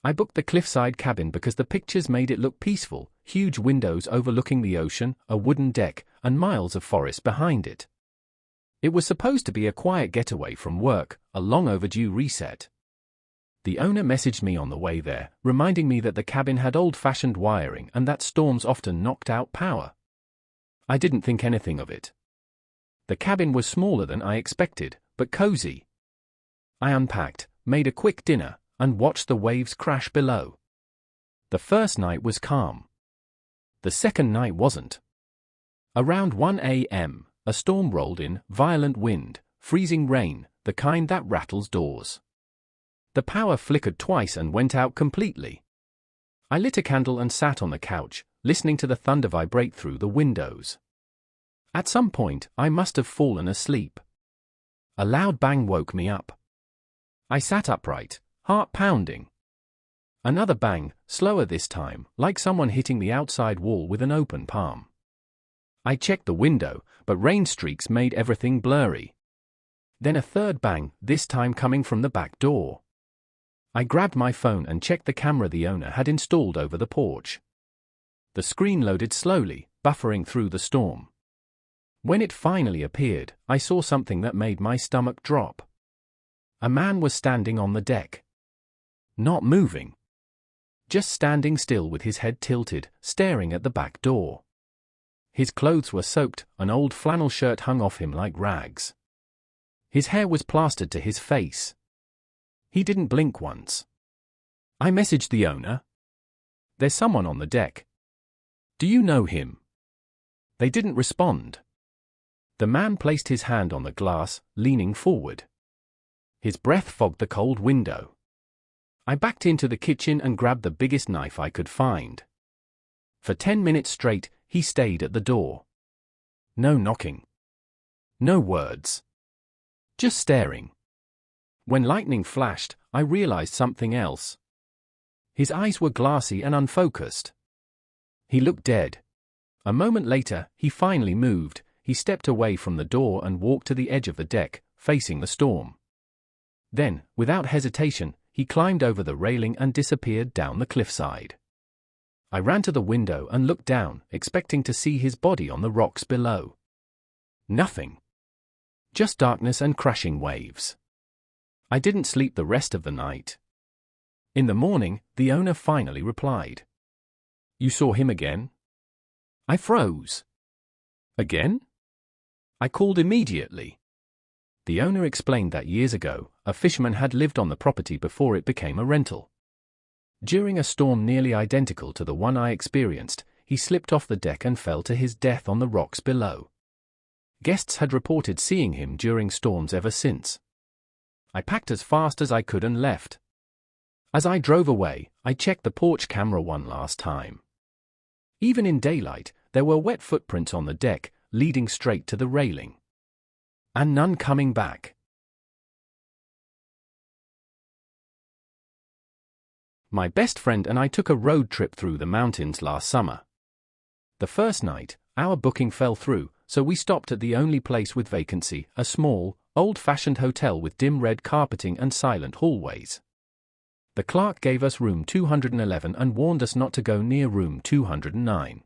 I booked the cliffside cabin because the pictures made it look peaceful, huge windows overlooking the ocean, a wooden deck, and miles of forest behind it. It was supposed to be a quiet getaway from work, a long overdue reset. The owner messaged me on the way there, reminding me that the cabin had old-fashioned wiring and that storms often knocked out power. I didn't think anything of it. The cabin was smaller than I expected, but cozy. I unpacked, made a quick dinner, and watched the waves crash below. The first night was calm. The second night wasn't. Around 1 a.m., a storm rolled in, violent wind, freezing rain, the kind that rattles doors. The power flickered twice and went out completely. I lit a candle and sat on the couch, listening to the thunder vibrate through the windows. At some point, I must have fallen asleep. A loud bang woke me up. I sat upright, heart pounding. Another bang, slower this time, like someone hitting the outside wall with an open palm. I checked the window, but rain streaks made everything blurry. Then a third bang, this time coming from the back door. I grabbed my phone and checked the camera the owner had installed over the porch. The screen loaded slowly, buffering through the storm. When it finally appeared, I saw something that made my stomach drop. A man was standing on the deck. Not moving. Just standing still with his head tilted, staring at the back door. His clothes were soaked, an old flannel shirt hung off him like rags. His hair was plastered to his face. He didn't blink once. I messaged the owner. "There's someone on the deck. Do you know him?" They didn't respond. The man placed his hand on the glass, leaning forward. His breath fogged the cold window. I backed into the kitchen and grabbed the biggest knife I could find. For 10 minutes straight, he stayed at the door. No knocking. No words. Just staring. When lightning flashed, I realized something else. His eyes were glassy and unfocused. He looked dead. A moment later, he finally moved. He stepped away from the door and walked to the edge of the deck, facing the storm. Then, without hesitation, he climbed over the railing and disappeared down the cliffside. I ran to the window and looked down, expecting to see his body on the rocks below. Nothing. Just darkness and crashing waves. I didn't sleep the rest of the night. In the morning, the owner finally replied. "You saw him again?" I froze. Again? I called immediately. The owner explained that years ago, a fisherman had lived on the property before it became a rental. During a storm nearly identical to the one I experienced, he slipped off the deck and fell to his death on the rocks below. Guests had reported seeing him during storms ever since. I packed as fast as I could and left. As I drove away, I checked the porch camera one last time. Even in daylight, there were wet footprints on the deck, leading straight to the railing. And none coming back. My best friend and I took a road trip through the mountains last summer. The first night, our booking fell through, so we stopped at the only place with vacancy, a small, old-fashioned hotel with dim red carpeting and silent hallways. The clerk gave us room 211 and warned us not to go near room 209.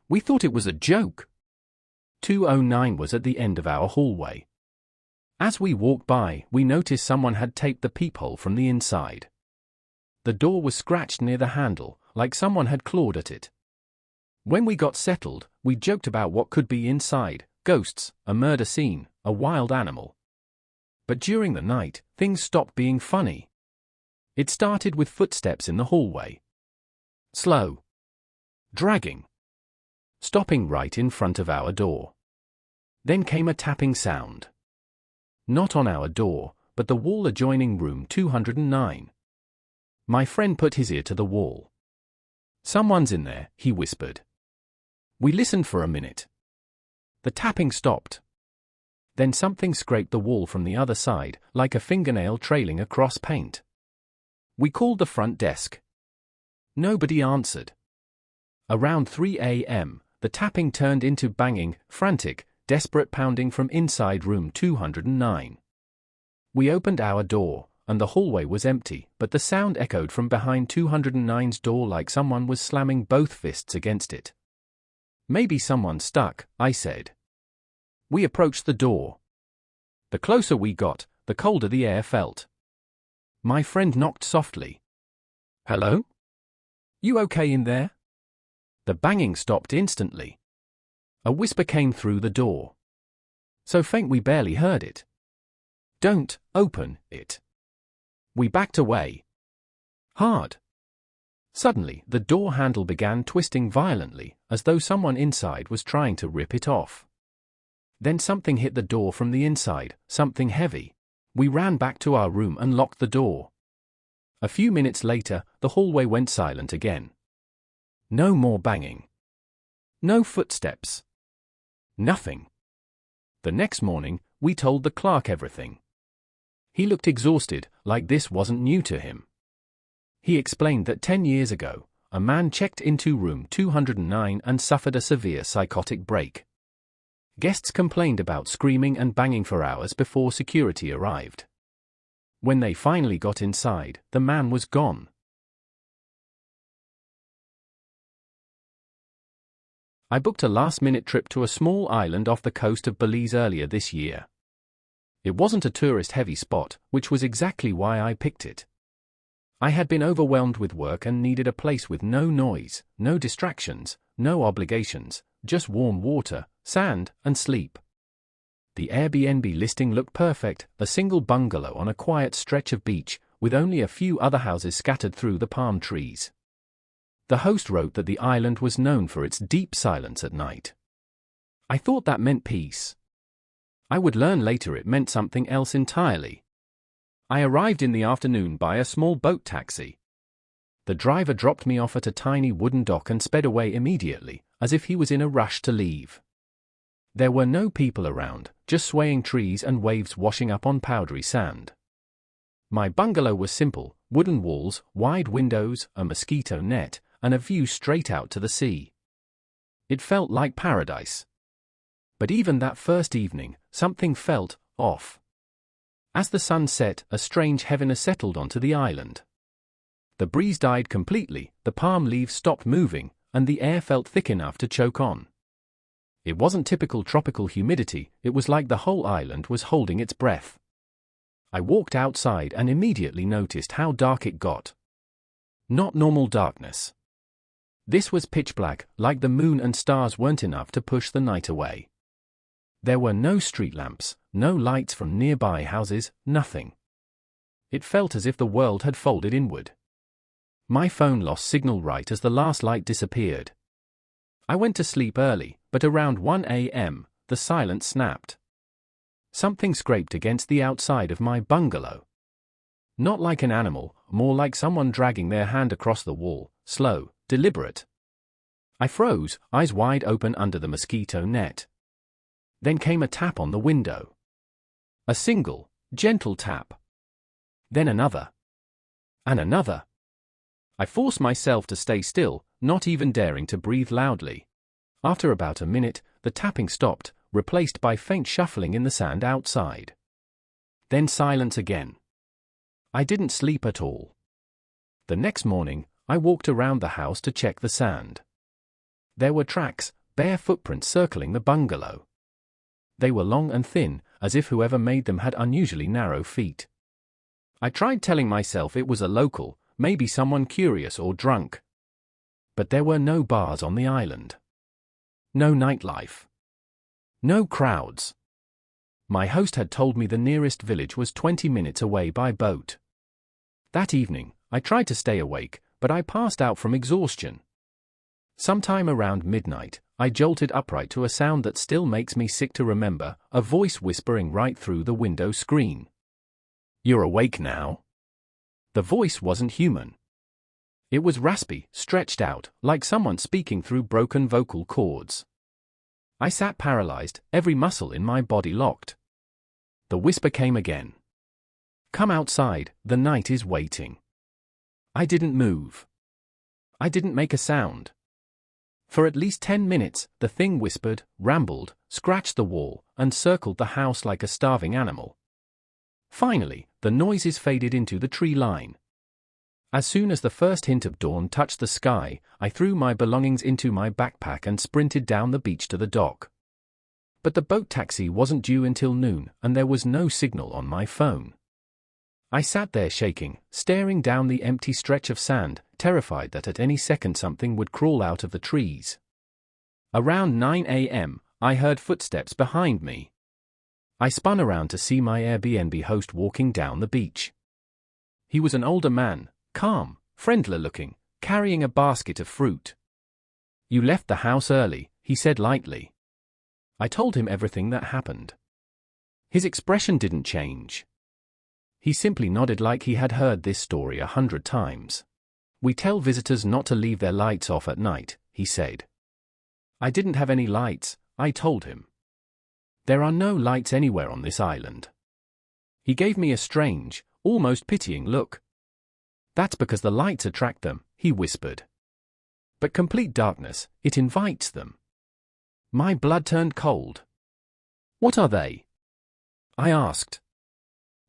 We thought it was a joke. 209 was at the end of our hallway. As we walked by, we noticed someone had taped the peephole from the inside. The door was scratched near the handle, like someone had clawed at it. When we got settled, we joked about what could be inside: ghosts, a murder scene, a wild animal. But during the night, things stopped being funny. It started with footsteps in the hallway. Slow. Dragging. Stopping right in front of our door. Then came a tapping sound. Not on our door, but the wall adjoining room 209. My friend put his ear to the wall. "Someone's in there," he whispered. We listened for a minute. The tapping stopped. Then something scraped the wall from the other side, like a fingernail trailing across paint. We called the front desk. Nobody answered. Around 3 a.m., the tapping turned into banging, frantic, desperate pounding from inside room 209. We opened our door, and the hallway was empty, but the sound echoed from behind 209's door like someone was slamming both fists against it. "Maybe someone stuck," I said. We approached the door. The closer we got, the colder the air felt. My friend knocked softly. "Hello? You okay in there?" The banging stopped instantly. A whisper came through the door. So faint we barely heard it. "Don't open it." We backed away. Hard. Suddenly, the door handle began twisting violently, as though someone inside was trying to rip it off. Then something hit the door from the inside, something heavy. We ran back to our room and locked the door. A few minutes later, the hallway went silent again. No more banging. No footsteps. Nothing. The next morning, we told the clerk everything. He looked exhausted, like this wasn't new to him. He explained that 10 years ago, a man checked into room 209 and suffered a severe psychotic break. Guests complained about screaming and banging for hours before security arrived. When they finally got inside, the man was gone. I booked a last-minute trip to a small island off the coast of Belize earlier this year. It wasn't a tourist-heavy spot, which was exactly why I picked it. I had been overwhelmed with work and needed a place with no noise, no distractions, no obligations, just warm water, sand, and sleep. The Airbnb listing looked perfect, a single bungalow on a quiet stretch of beach, with only a few other houses scattered through the palm trees. The host wrote that the island was known for its deep silence at night. I thought that meant peace. I would learn later it meant something else entirely. I arrived in the afternoon by a small boat taxi. The driver dropped me off at a tiny wooden dock and sped away immediately, as if he was in a rush to leave. There were no people around, just swaying trees and waves washing up on powdery sand. My bungalow was simple: wooden walls, wide windows, a mosquito net, and a view straight out to the sea. It felt like paradise. But even that first evening, something felt off. As the sun set, a strange heaviness settled onto the island. The breeze died completely, the palm leaves stopped moving, and the air felt thick enough to choke on. It wasn't typical tropical humidity, it was like the whole island was holding its breath. I walked outside and immediately noticed how dark it got. Not normal darkness. This was pitch black, like the moon and stars weren't enough to push the night away. There were no street lamps, no lights from nearby houses, nothing. It felt as if the world had folded inward. My phone lost signal right as the last light disappeared. I went to sleep early, but around 1 a.m., the silence snapped. Something scraped against the outside of my bungalow. Not like an animal, more like someone dragging their hand across the wall, slow, deliberate. I froze, eyes wide open under the mosquito net. Then came a tap on the window. A single, gentle tap. Then another. And another. I forced myself to stay still, not even daring to breathe loudly. After about a minute, the tapping stopped, replaced by faint shuffling in the sand outside. Then silence again. I didn't sleep at all. The next morning, I walked around the house to check the sand. There were tracks, bare footprints circling the bungalow. They were long and thin, as if whoever made them had unusually narrow feet. I tried telling myself it was a local, maybe someone curious or drunk. But there were no bars on the island. No nightlife. No crowds. My host had told me the nearest village was 20 minutes away by boat. That evening, I tried to stay awake, but I passed out from exhaustion. Sometime around midnight, I jolted upright to a sound that still makes me sick to remember, a voice whispering right through the window screen. "You're awake now?" The voice wasn't human. It was raspy, stretched out, like someone speaking through broken vocal cords. I sat paralyzed, every muscle in my body locked. The whisper came again. "Come outside, the night is waiting." I didn't move. I didn't make a sound. For at least 10 minutes, the thing whispered, rambled, scratched the wall, and circled the house like a starving animal. Finally, the the noises faded into the tree line. As soon as the first hint of dawn touched the sky, I threw my belongings into my backpack and sprinted down the beach to the dock. But the boat taxi wasn't due until noon, and there was no signal on my phone. I sat there shaking, staring down the empty stretch of sand, terrified that at any second something would crawl out of the trees. Around 9 a.m., I heard footsteps behind me. I spun around to see my Airbnb host walking down the beach. He was an older man, calm, friendly-looking, carrying a basket of fruit. "You left the house early," he said lightly. I told him everything that happened. His expression didn't change. He simply nodded like he had heard this story 100 times. "We tell visitors not to leave their lights off at night," he said. I didn't have any lights, I told him. "There are no lights anywhere on this island." He gave me a strange, almost pitying look. "That's because the lights attract them," he whispered. "But complete darkness, it invites them." My blood turned cold. "What are they?" I asked.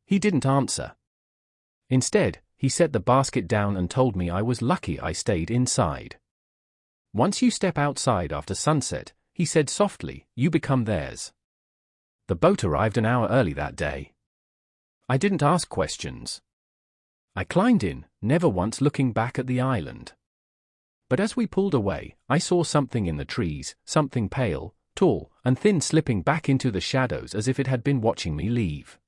He didn't answer. Instead, he set the basket down and told me I was lucky I stayed inside. "Once you step outside after sunset," he said softly, "you become theirs." The boat arrived an hour early that day. I didn't ask questions. I climbed in, never once looking back at the island. But as we pulled away, I saw something in the trees, something pale, tall, and thin slipping back into the shadows as if it had been watching me leave.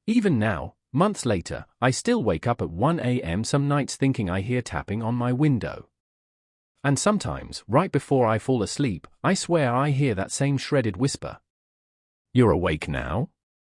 Even now, months later, I still wake up at 1 a.m. some nights thinking I hear tapping on my window. And sometimes, right before I fall asleep, I swear I hear that same shredded whisper. "You're awake now?"